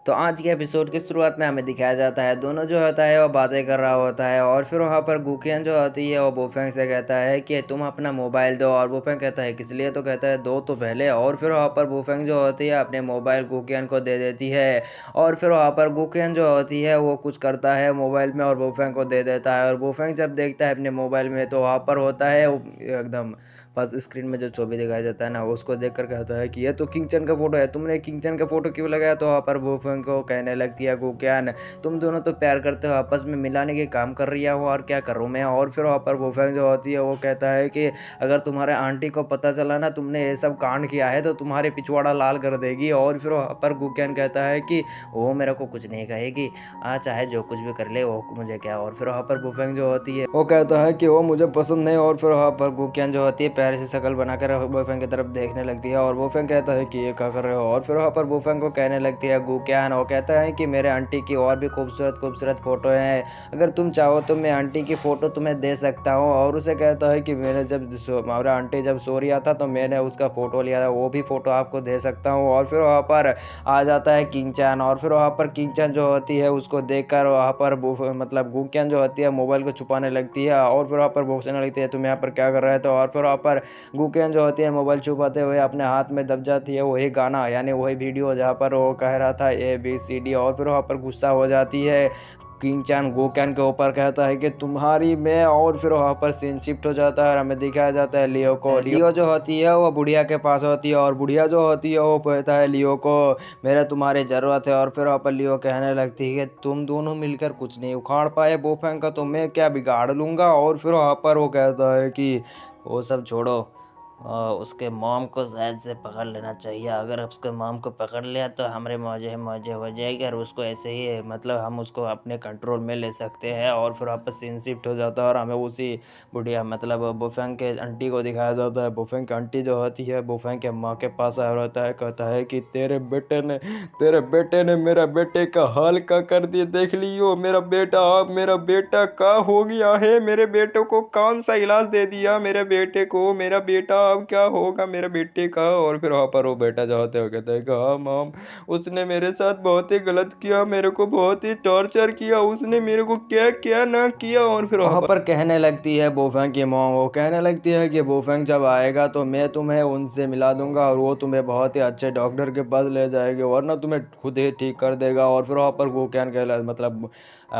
तो आज के एपिसोड की शुरुआत में हमें दिखाया जाता है दोनों जो होता है वो बातें कर रहा होता है और फिर वहाँ पर गुकियन जो होती है वो बुफेंग से कहता है कि तुम अपना मोबाइल दो और बुफेंग कहता है किस लिए, तो कहता है दो तो पहले। और फिर वहाँ पर बुफेंग जो होती है अपने मोबाइल गुकियन को दे देती है और फिर वहाँ पर गुकियन जो होती है वो कुछ करता है मोबाइल में और बुफेंग को दे देता है। और बुफेंग जब देखता है अपने मोबाइल में तो वहाँ पर होता है एकदम बस स्क्रीन में जो छवि दिखाया जाता है ना उसको देख कर कहता है कि ये तो किंगचन का फोटो है, तुमने किंगचन का फोटो क्यों लगाया। तो वहाँ पर बुफेंग को कहने लगती है गुकियन तुम दोनों तो प्यार करते हो, आपस में मिलाने के काम कर रही हो और क्या करूँ मैं। और फिर वहाँ पर बुफेंग जो होती है वो कहता है कि अगर तुम्हारे आंटी को पता चला ना तुमने ये सब कांड किया है तो तुम्हारे पिछवाड़ा लाल कर देगी। और फिर वहाँ पर गुकियन कहता है कि वो मेरे को कुछ नहीं कहेगी, चाहे जो कुछ भी कर ले वो मुझे क्या। और फिर वहाँ पर बुफेंग जो होती है वो कहता है कि वो मुझे पसंद नहीं। और फिर वहाँ पर गुकियन जो होती है प्यारे से शक्ल बनाकर बुफेंग की तरफ देखने लगती है और बुफेंग कहता है कि ये क्या कर रहे हो। और फिर वहाँ पर बुफेंग को कहने लगती है गुकियन, वो कहता है कि मेरे आंटी की और भी खूबसूरत खूबसूरत फ़ोटो हैं, अगर तुम चाहो तो मैं आंटी की फ़ोटो तुम्हें दे सकता हूँ। और उसे कहता है कि मैंने जब हमारा आंटी जब सो रहा था तो मैंने उसका फ़ोटो लिया था, वो भी फ़ोटो आपको दे सकता हूँ। और फिर वहाँ पर आ जाता है किंगचन और फिर वहाँ पर किंगचन जो होती है उसको देखकर वहाँ पर मतलब गुकियन जो होती है मोबाइल को छुपाने लगती है और फिर वहाँ पर भोंकने लगती है तुम यहाँ पर क्या कर रहे थे। और फिर वहाँ पर गुकियन जो होती है मोबाइल छुपाते हुए अपने हाथ में दब जाती है वही गाना यानी वही वीडियो जहाँ पर वो कह रहा था ABCD। और फिर वहाँ पर गुस्सा हो जाती है किंगचन गुकियन के ऊपर, कहता है कि तुम्हारी मैं। और फिर वहाँ पर सीन शिफ्ट हो जाता है और हमें दिखाया जाता है लियो को। लियो जो होती है वो बुढ़िया के पास होती है और बुढ़िया जो होती है वो कहता है लियो को मेरे तुम्हारी ज़रूरत है। और फिर वहाँ पर लियो कहने लगती है कि तुम दोनों मिलकर कुछ नहीं उखाड़ पाए बुफेंग का तो मैं क्या बिगाड़ लूँगा। और फिर वहाँ पर वो कहता है कि वो सब छोड़ो, उसके मॉम को शायद से पकड़ लेना चाहिए, अगर उसके मॉम को पकड़ लिया तो हमारे मौजे मौजे हो जाएगी और उसको ऐसे ही मतलब हम उसको अपने कंट्रोल में ले सकते हैं। और फिर वापस सीन शिफ्ट हो जाता है और हमें उसी बुढ़िया मतलब बुफेंग के आंटी को दिखाया जाता है। बुफेंग की आंटी जो होती है बुफेंग के माँ के पास आया रहता है, कहता है कि तेरे बेटे ने मेरा बेटे का हाल का कर दिया, देख लियो मेरा बेटा, अब मेरा बेटा का हो गया है, मेरे बेटे को कौन सा इलाज दे दिया मेरे बेटे को, मेरा बेटा अब क्या होगा मेरे बेटे का। और फिर वहाँ पर वो बेटा जो होते हो कहता है कि हाँ मॉम उसने मेरे साथ बहुत ही गलत किया, मेरे को बहुत ही टॉर्चर किया, उसने मेरे को क्या क्या ना किया। और फिर वहाँ पर कहने लगती है बुफेंग की मॉम, वो कहने लगती है कि बुफेंग जब आएगा तो मैं तुम्हें उनसे मिला दूंगा और वो तुम्हें बहुत ही अच्छे डॉक्टर के पास ले जाएंगे वरना तुम्हें खुद ही ठीक कर देगा। और फिर वहाँ पर वो क्या मतलब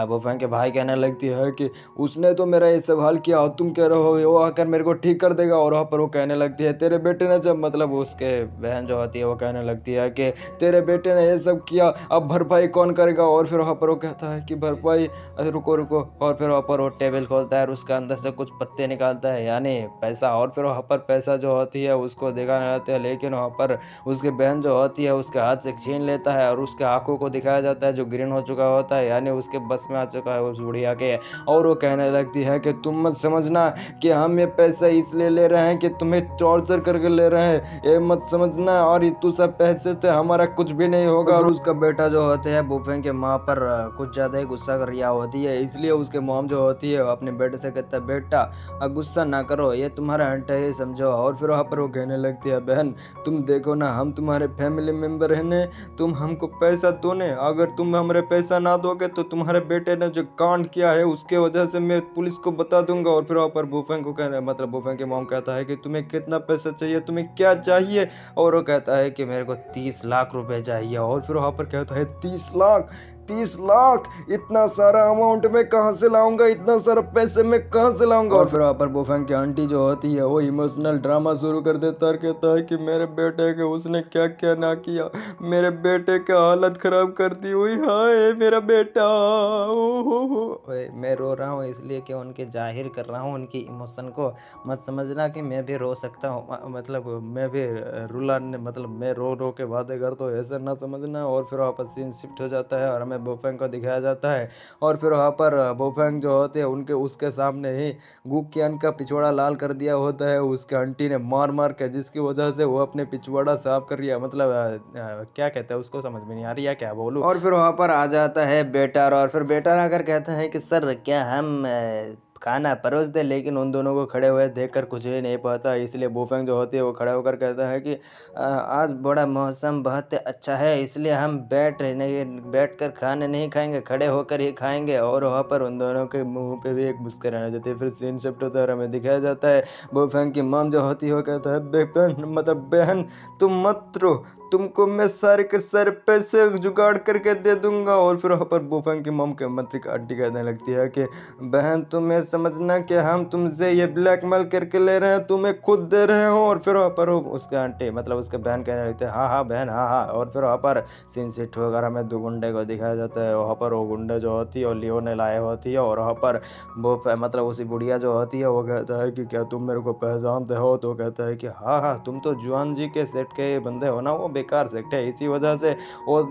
बुफेंग के भाई कहने लगती है कि उसने तो मेरा ये सवाल किया और तुम कह रहे हो वो आकर मेरे को ठीक कर देगा। और वहाँ पर वो कहने लगती है तेरे बेटे ने जब मतलब उसके बहन जो होती है वो कहने लगती है कि तेरे बेटे ने ये सब किया अब भरपाई कौन करेगा। और फिर वहाँ पर वो कहता है कि भरपाई, रुको रुको। और फिर वहाँ पर वो टेबल खोलता है और उसके अंदर से कुछ पत्ते निकालता है यानी पैसा। और फिर वहाँ पर पैसा जो होती है उसको दिखाने लगते हैं लेकिन वहाँ पर उसकी बहन जो होती है उसके हाथ से छीन लेता है और उसके आंखों को दिखाया जाता है जो ग्रीन हो चुका होता है यानी उसके बस में आ चुका है उस बुढ़िया के। और वो कहने लगती है कि तुम मत समझना कि हम ये पैसा इसलिए ले रहे हैं कि तुम्हें टॉर्चर करके ले रहे हैं, ये मत समझना, और तू सब पैसे से हमारा कुछ भी नहीं होगा। और उसका बेटा जो होते हैं बुफेंग के माँ पर कुछ ज़्यादा ही गुस्सा कर रहा होती है इसलिए उसके मॉम जो होती है अपने बेटे से कहता है बेटा गुस्सा ना करो, ये तुम्हारा आंटी है समझो। और फिर वहाँ पर वो कहने लगती है बहन तुम देखो ना हम तुम्हारे फैमिली मेम्बर हैं ने, तुम हमको पैसा दो ने, अगर तुम हमारे पैसा ना दोगे तो तुम्हारे बेटे ने जो कांड किया है उसके वजह से मैं पुलिस को बता दूंगा। और फिर वहाँ पर बुफेंग को कहने मतलब बुफेंग के मॉम कहता है कि तुम्हें कितना पैसा चाहिए, तुम्हें क्या चाहिए। और वो कहता है कि मेरे को 30 लाख रुपए चाहिए। और फिर वहाँ पर कहता है 30 लाख इतना सारा अमाउंट मैं कहाँ से लाऊंगा, इतना सारा पैसे मैं कहाँ से लाऊंगा। और फिर वहाँ पर बुफेंग की आंटी जो होती है वो इमोशनल ड्रामा शुरू कर देता है, कहता है कि मेरे बेटे के उसने क्या क्या ना किया, मेरे बेटे का हालत खराब कर दी हुई, हाय मेरा बेटा हो। मैं रो रहा हूँ इसलिए कि उनके जाहिर कर रहा हूँ उनकी इमोशन को, मत समझना कि मैं भी रो सकता हूँ, मतलब मैं भी रुला मतलब मैं रो रो के बातें करता हूँ ऐसा ना समझना। और फिर वापस सीन शिफ्ट हो जाता है और हमें बुफेंग को दिखाया जाता है और फिर वहाँ पर बुफेंग जो होते हैं उनके उसके सामने ही गुकियन का पिछवाड़ा लाल कर दिया होता है उसके आंटी ने मार मार के, जिसकी वजह से वो अपने पिछवाड़ा साफ कर रही है, मतलब क्या कहते हैं उसको समझ में नहीं आ रही है क्या बोलूँ। और फिर वहाँ पर आ जाता है बेटर और फिर बेटर आकर कहता है कि सर क्या हम खाना परोस दे, लेकिन उन दोनों को खड़े हुए देखकर कुछ भी नहीं पाता। इसलिए बुफेंग जो होती है वो खड़े होकर कहता है कि आज बड़ा मौसम बहुत अच्छा है, इसलिए हम बैठकर खाने नहीं खाएँगे, खड़े होकर ही खाएँगे। और वहाँ पर उन दोनों के मुँह पे भी एक मुस्कुराहट आ जाती है। फिर सीन शिफ्ट होता है और हमें दिखाया जाता है बुफेंग की मॉम जो होती है वो कहता है बहन तुम मत रो, तुमको मैं सारे के सारे पैसे जुगाड़ करके दे दूंगा। और फिर वहाँ पर बुफेंग की मॉम के मंत्री का आंटी कहने लगती है कि बहन तुम्हें समझना कि हम तुमसे ये ब्लैकमेल करके ले रहे हैं, तुम्हें खुद दे रहे हो। और फिर वहाँ पर उसके आंटी मतलब उसके बहन कहने लगते हैं हाँ हाँ बहन हाँ हाँ। और फिर वहाँ पर सीन सेट वगैरह में दो गुंडे को दिखाया जाता है। वहाँ पर वो गुंडे जो होती है और लियो ने लाए होती है। और वहाँ पर वो मतलब उसी बुढ़िया जो होती है वो कहता है कि क्या तुम मेरे को पहचानते हो? तो कहता है कि हाँ हाँ तुम तो जुआन जी के सेट के बंदे हो ना, वो बेकार सेट है। इसी वजह से वो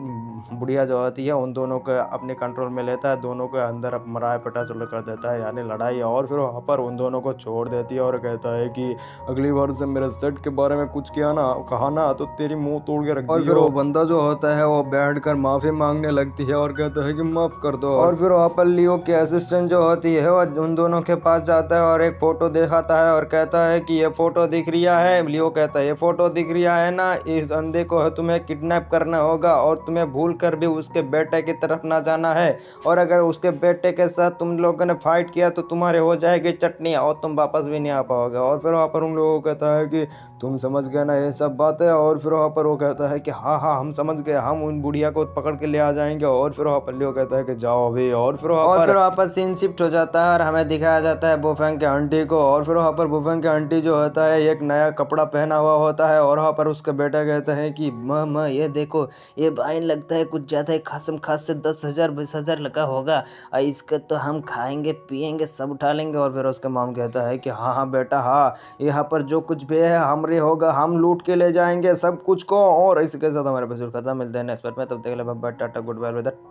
बुढ़िया जो होती है उन दोनों को अपने कंट्रोल में लेता है, दोनों को अंदर मराए पटा चल कर देता है, यानी लड़ाई। और फिर वहाँ पर उन दोनों को छोड़ देती है और कहता है कि अगली बार से मेरे सेट के बारे में कुछ किया ना कहा ना तो तेरी मुंह तोड़ के रख दी। और फिर वो बंदा जो होता है वो बैठकर माफी मांगने लगती है और कहता है कि माफ कर दो। और फिर वहाँ पर लियो के असिस्टेंट जो होती है वो उन दोनों के पास जाता है और एक फोटो दिखाता है और कहता है कि ये फोटो दिख रिया है। लियो कहता है ये फोटो दिख रिया है ना, इस अंधे को तुम्हें किडनैप करना होगा और तुम्हें भूल कर भी उसके बेटे की तरफ ना जाना है। और अगर उसके बेटे के साथ तुम लोगों ने फाइट किया तो तुम्हारे हो जाएगी चटनी और तुम वापस भी नहीं आ पाओगे। और फिर वहाँ पर उन लोगों को कहता है कि तुम समझ गए ना ये सब बातें। और फिर वहाँ पर वो कहता है कि हाँ हाँ हम समझ गए, हम उन बुढ़िया को पकड़ के ले आ जाएंगे। और फिर वहाँ पर लियो कहता है कि जाओ अभी। और फिर वहाँ पर सीन शिफ्ट हो जाता है और हमें दिखाया जाता है बुफेंग के आंटी को। और फिर वहाँ पर बुफेंग के आंटी जो होता है एक नया कपड़ा पहना हुआ होता है और वहाँ पर उसका बेटा कहता है कि माँ ये देखो ये वाइन लगता है कुछ ज़्यादा ही खासम खास से 10,000 20,000 लगा होगा, इसका तो हम खाएंगे पिएंगे सब उठा लेंगे। और फिर उसका मॉम कहता है कि हाँ हाँ बेटा हाँ, यहाँ पर जो कुछ भी है हमरे होगा, हम लूट के ले जाएंगे सब कुछ को। और इसके साथ हमारे एपिसोड खत्म। मिलते हैं नेक्स्ट पार्ट में, तब तक के लिए bye bye tata good bye.